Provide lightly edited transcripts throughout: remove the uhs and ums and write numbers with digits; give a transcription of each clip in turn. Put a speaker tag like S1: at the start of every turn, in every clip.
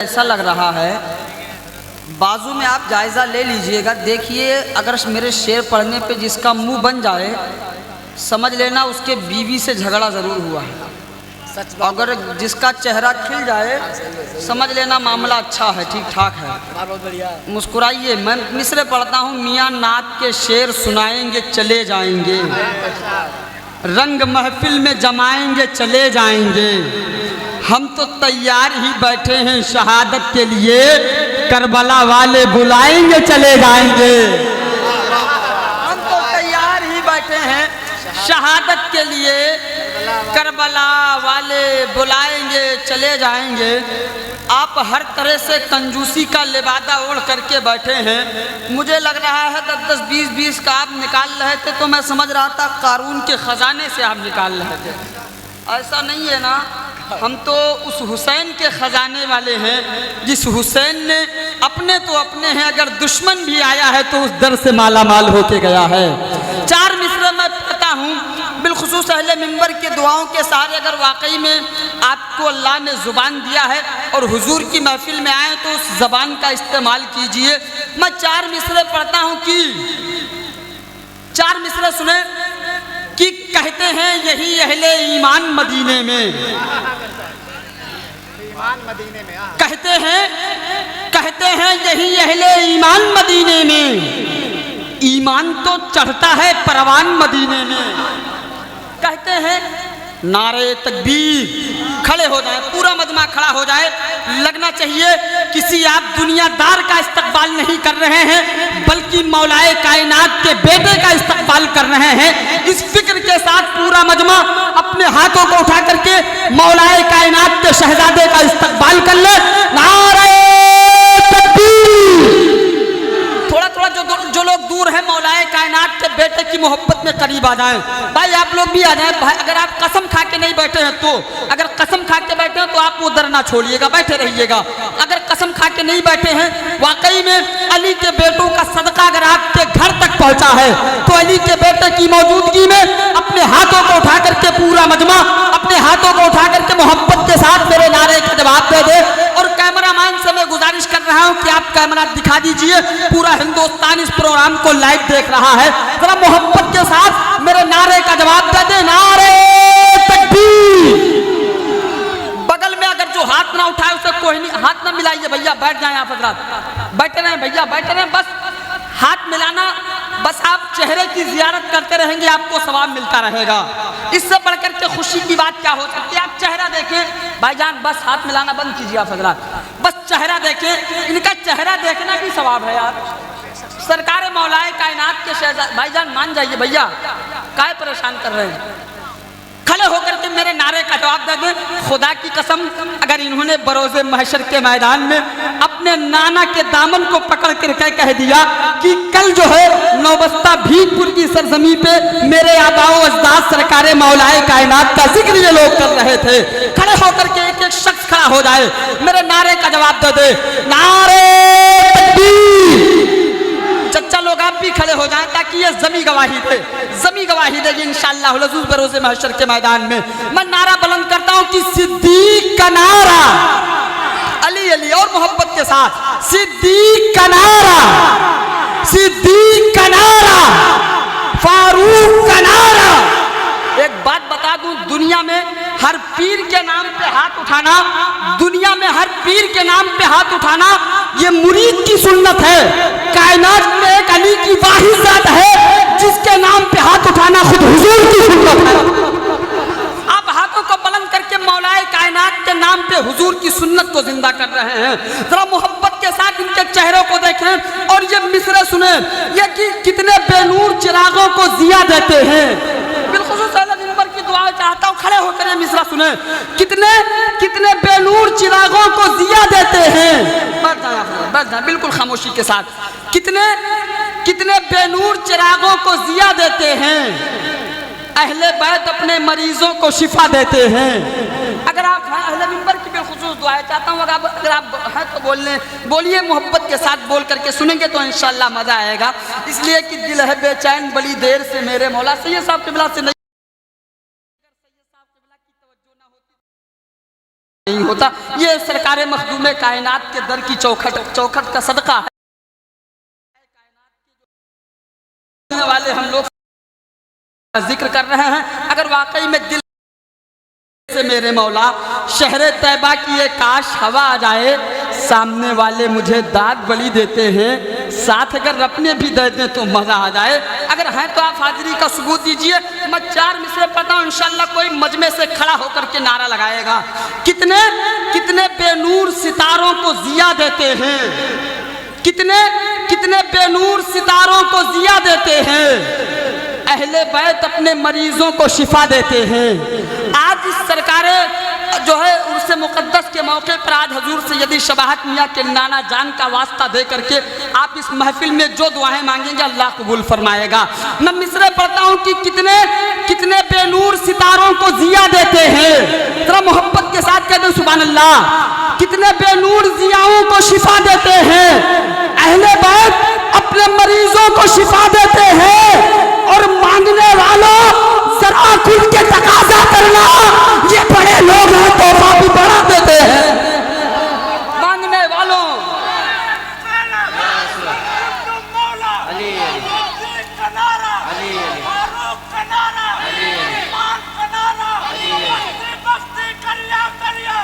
S1: ऐसा लग रहा है, बाजू में आप जायज़ा ले लीजिएगा। देखिए, अगर मेरे शेर पढ़ने पे जिसका मुंह बन जाए, समझ लेना उसके बीवी से झगड़ा ज़रूर हुआ है। अगर जिसका चेहरा खिल जाए, समझ लेना मामला अच्छा है, ठीक ठाक है। मुस्कुराइए। मैं मिसरे पढ़ता हूँ, मियाँ नात के शेर सुनाएंगे चले जाएंगे, रंग महफिल में जमाएंगे चले जाएंगे। हम तो तैयार ही बैठे हैं शहादत के लिए, करबला वाले बुलाएंगे चले जाएंगे। हम तो तैयार ही बैठे हैं शहादत के लिए, करबला वाले बुलाएंगे चले जाएंगे। आप हर तरह से कंजूसी का लिबादा ओढ़ करके बैठे हैं। मुझे लग रहा है 10-10, 20-20 का आप निकाल रहे थे तो मैं समझ रहा था कारून के खजाने से आप निकाल रहे थे। ऐसा नहीं है ना, हम तो उस हुसैन के खजाने वाले हैं जिस हुसैन ने अपने तो अपने हैं, अगर दुश्मन भी आया है तो उस दर से माला माल होके गया है। 4 मिसरे मैं पढ़ता हूँ, बिलखुसूस अहले मिंबर के दुआओं के सहारे। अगर वाकई में आपको अल्लाह ने ज़ुबान दिया है और हुजूर की महफिल में आए तो उस ज़बान का इस्तेमाल कीजिए। मैं 4 मिसरे पढ़ता हूँ कि 4 मिसरे सुने कि कहते हैं यही अहले ईमान मदीने में, कहते हैं यही अहले ईमान मदीने में, ईमान तो चढ़ता है परवान मदीने में। कहते हैं नारे तकबीर, खड़े हो जाए, पूरा मजमा खड़ा हो जाए। लगना चाहिए किसी आप दुनियादार का इस्तकबाल नहीं कर रहे हैं, बल्कि मौलाए कायनात के बेटे का इस्तकबाल कर रहे हैं। इस फिक्र के साथ पूरा मजमा अपने हाथों को उठा करके मौलाए कायनात के शहजादे का इस्तकबाल कर ले। नारे तकबीर। थोड़ा जो लोग दूर हैं, मौलाए कायनात के बेटे की मोहब्बत में करीब आ जाएं। भाई आप लोग भी आ जाएं। भाई अगर आप कसम खा के नहीं बैठे हैं तो, अगर कसम खा के बैठे हैं तो आप उधर ना छोड़िएगा, बैठे रहिएगा। अगर कसम खा के नहीं बैठे हैं, वाकई में अली के बेटों का सदका अगर आपके घर तक पहुंचा है तो अली के बेटे की मौजूदगी में अपने हाथों को उठा करके पूरा मजमा अपने हाथों को उठा करके मोहब्बत के साथ मेरे नारे का जवाब दे दे। और कैमरामैन से मैं गुजारिश कर रहा हूं कि आप कैमरा दिखा दीजिए, पूरा हिंदुस्तान इस प्रोग्राम को लाइव देख रहा है। जरा मोहब्बत के साथ मेरे नारे का जवाब दे दे। नारे तकबीर। बगल में अगर जो हाथ ना उठाए उसे कोई नहीं, हाथ ना मिलाइए भैया, बैठ जाएं आप हजरात, बैठे रहें भैया, बैठे रहें। बस हाथ मिलाना, बस आप चेहरे की जियारत करते रहेंगे, आपको सवाब मिलता रहेगा। इससे बढ़कर के खुशी की बात क्या हो सकती है। आप चेहरा देखें भाईजान, बस हाथ मिलाना बंद कीजिए आप हजरात, बस चेहरा देखें। इनका चेहरा देखना भी सवाब है यार। सरकार मौलाए कायनात के शहजादे, भाईजान मान जाइए भैया, काय परेशान कर रहे हैं। खड़े होकर के मेरे नारे का जवाब दे दें। खुदा की कसम, अगर इन्होंने बरोज़े महशर के मैदान में अपने नाना के दामन को पकड़ कर कह दिया कि कल जो है नौबस्ता भीखपुर की सरजमी पे मेरे आबाओ अजदाद सरकारे मौलाए कायनात का जिक्र ये लोग कर रहे थे, खड़े होकर के एक एक शख्स खड़ा हो जाए, मेरे नारे का जवाब दे दे। नारे तकबीर। चच्चा लोग आप भी खड़े हो जाएं ताकि ये जमी गवाही दे, जमी गवाही देगी इंशाअल्लाह हुज़ूर बरोज़े महशर के मैदान में। मैं नारा बुलंद करता हूं कि सिद्दीक का नारा, अली अली और मोहब्बत के साथ, सिद्दीक का नारा, सिद्दीक का नारा, फारूक का नारा। एक बात बता दूं, दुनिया में हर पीर के नाम पे हाथ उठाना, दुनिया में हर पीर के नाम पे हाथ उठाना ये मुरीद की सुन्नत है। कायनात में एक अली की वाहिद ज़ात है जिसके नाम पे हाथ उठाना खुद हुजूर की सुन्नत है। आप हाथों को बुलंद करके मौलाए कायनात के नाम पे हुजूर की सुन्नत को जिंदा कर रहे हैं। जरा मोहब्बत के साथ इनके चेहरों को देखें और ये मिसरे सुने, ये कि कितने बेनूर चिरागों को जिया देते हैं। बिलखुसूस अहले मिंबर की दुआ चाहता हूँ, खड़े होकर ये मिसरा सुने, कितने कितने बेनूर चिरागों को जिया देते हैं। बैठ जाए बिल्कुल खामोशी के साथ। कितने कितने बेनूर चिरागों को जिया देते हैं, अहले बैत अपने मरीजों को शिफा देते हैं। अगर आप अहले मिंबर की बिलखुसूस दुआएं चाहता हूँ, अगर आप हैं तो बोलिए मोहब्बत के साथ बोल करके सुनेंगे तो इंशाअल्लाह मज़ा आएगा। इसलिए कि दिल है बेचैन बड़ी देर से मेरे मौला सैयद साहब क़िबला से नहीं होता। ये सरकार मखदूम कायनात के दर की चौखट का सदका है वाले हम लोग जिक्र कर रहे हैं। अगर वाकई में दिल से मेरे मौला शहर तैबा की ये काश हवा आ जाए, सामने वाले मुझे दाद बड़ी देते हैं, साथ अगर अपने भी दे दें तो मजा आ जाए। अगर है तो आप हाजिरी का सबूत दीजिए। मैं 4 मिसरे पढ़ता हूँ, इंशाल्लाह कोई मजमे से खड़ा होकर के नारा लगाएगा। कितने कितने बेनूर सितारों को जिया देते हैं, कितने कितने बेनूर सितारों को जिया देते हैं, अहले बैत अपने मरीजों को शिफा देते हैं। आज इस सरकार जो है उर्से मुक़द्दस के मौके पर आज हजूर सैयदी शबाहत मियाँ के नाना जान का वास्ता दे करके आप इस महफिल में जो दुआएं मांगेंगे अल्लाह कबूल फरमाएगा। मैं मिसरे पढ़ता हूँ कि कितने कितने बेनूर सितारों को जिया देते हैं। जरा मोहब्बत के साथ कहते हैं सुभान अल्लाह। कितने बेनूर जियाओं को शिफा देते हैं, अहले बैत अपने मरीजों को शिफा देते हैं, और मांगने वालों जरा खुल के तकाजा करना, ये बड़े लोग हैं तोहफा भी बढ़ा देते हैं। मांगने वालों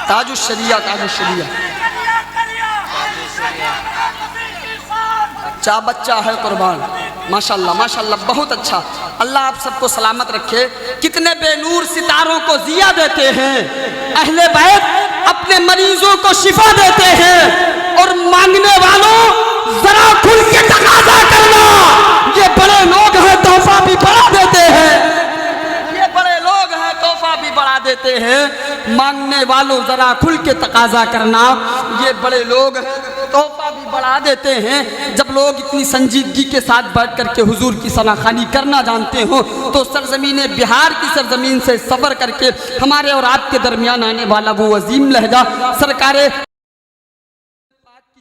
S1: ताजुश्शरिया ताजुश्शरिया चा बच्चा है कुर्बान। माशाल्लाह माशाल्लाह, बहुत अच्छा। अल्लाह आप सबको सलामत रखे। कितने बेनूर सितारों को जिया देते हैं, अहले बैत अपने मरीजों को शिफा देते हैं, और मांगने वालों जरा खुल के तकाजा करना, ये बड़े लोग हैं तोहफा भी बढ़ा देते हैं। ये बड़े लोग हैं तोहफा भी बढ़ा देते हैं। मांगने वालों जरा खुल के तकाजा करना, ये बड़े लोग हैं तोहफा भी बढ़ा देते हैं। जब लोग इतनी संजीदगी के साथ बैठ करके हुजूर की सनाखानी करना जानते हो, तो सरजमीन बिहार की सरजमीन से सबर करके हमारे और आपके दरमियान आने वाला वो अजीम लहजा सरकार की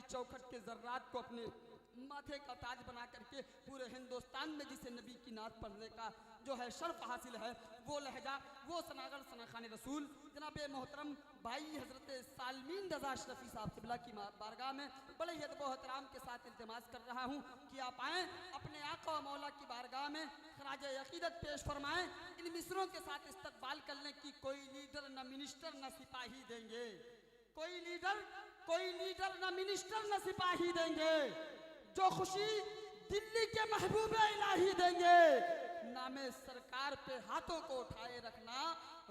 S1: चौखट के जर्रात को अपने माथे का ताज बना करके पूरे हिंदुस्तान में जिसे नबी की नात पढ़ने का जो है शर्फ हासिल है, वो लहजा, वो सनागर सनाखाने रसूल जनाब मोहतरम भाई हजरत सालमीन रजा शरफी साहब क़िबला की बारगाह में बड़े ही अदब व एहतराम के साथ इल्तिमास कर रहा हूँ कि आप आएँ, अपने आका व मौला की बारगाह में खराज अकीदत पेश फरमाएँ। इन मिसरों के साथ इस्तकबाल करने की कोई लीडर न मिनिस्टर न सिपाही देंगे, कोई लीडर न मिनिस्टर न सिपाही देंगे, जो खुशी दिल्ली के महबूबे इलाही देंगे। नामे सरकार पे हाथों को उठाए रखना,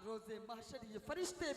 S1: रोजे महशर ये फरिश्ते